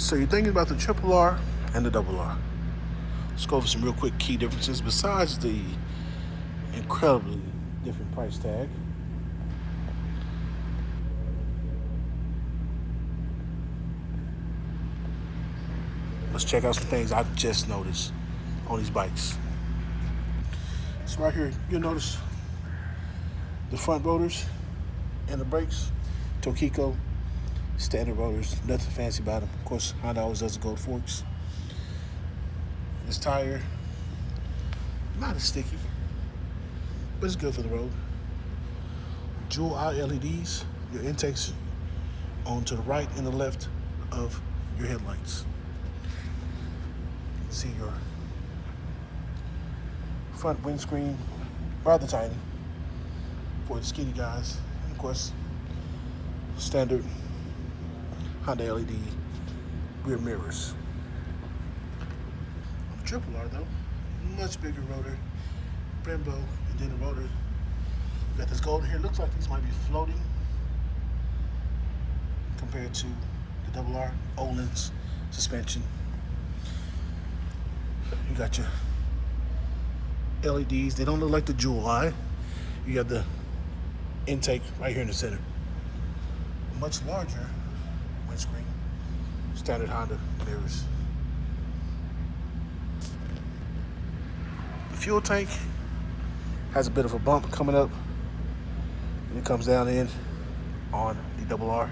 So you're thinking about the triple R and the double R. Let's go over some real quick key differences besides the incredibly different price tag. Let's check out some things I've just noticed on these bikes. So right here, you'll notice the front rotors and the brakes, Tokiko, standard rotors, nothing fancy about them. Of course, Honda always does the gold forks. This tire, not as sticky, but it's good for the road. Dual eye LEDs, your intakes on to the right and the left of your headlights. See your front windscreen, rather tiny for the skinny guys. And of course, standard Honda LED rear mirrors. On the triple R though, much bigger rotor, Brembo, and then the rotor. Got this golden here. Looks like these might be floating compared to the double R Öhlins suspension. You got your LEDs. They don't look like the jewel eye. You got the intake right here in the center. Much larger windscreen. Standard Honda mirrors. The fuel tank has a bit of a bump coming up, and it comes down in on the double R.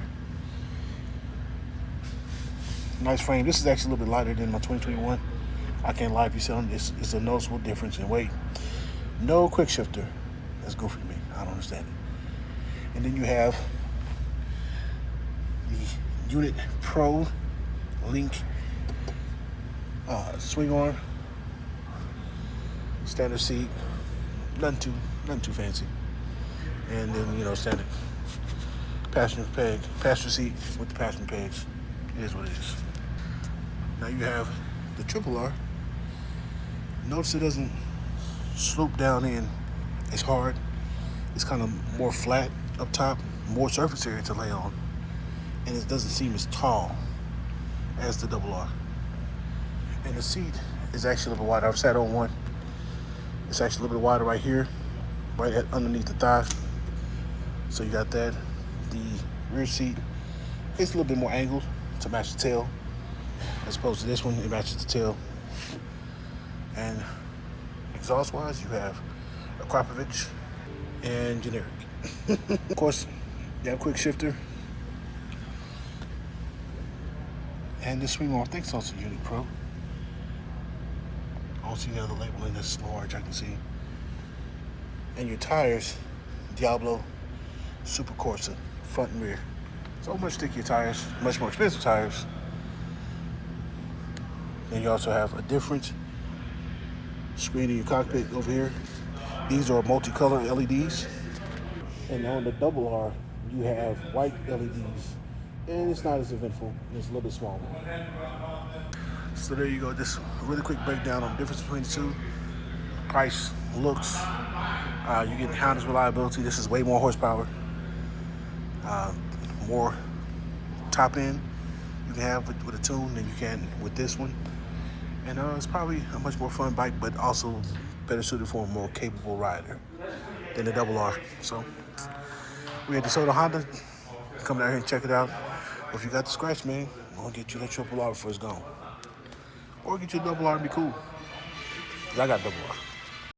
Nice frame. This is actually a little bit lighter than my 2021. I can't lie if you sell them. It's a noticeable difference in weight. No quick shifter. That's good for me. I don't understand it. And then you have the Unit Pro Link swing arm, standard seat, nothing too fancy. And then standard passenger seat with the passenger pegs. It is what it is. Now you have the triple R. Notice it doesn't slope down in as hard. It's kind of more flat up top, more surface area to lay on, and it doesn't seem as tall as the double R. And the seat is actually a little bit wider. I've sat on one. It's actually a little bit wider right here, right underneath the thigh. So you got that. The rear seat is a little bit more angled to match the tail, as opposed to this one, it matches the tail. And exhaust-wise, you have a Krapovich and generic. Of course, you have a quick shifter. And this swing arm, I think it's also Unit Pro. I don't see the other labeling that's large, I can see. And your tires, Diablo Super Corsa, front and rear. So much stickier tires, much more expensive tires. Then you also have a different screen in your cockpit over here. These are multicolor LEDs. And on the double R, you have white LEDs. And it's not as eventful, it's a little bit smaller. So there you go, just a really quick breakdown on the difference between the two. Price, looks, you get Honda's reliability. This is way more horsepower. More top end you can have with a tune than you can with this one. And it's probably a much more fun bike, but also better suited for a more capable rider than the double R. So we had DeSoto Honda. Come down here and check it out. Or if you got the scratch, man, I'm gonna get you that triple R before it's gone. Or get you a double R and be cool. 'Cause I got double R.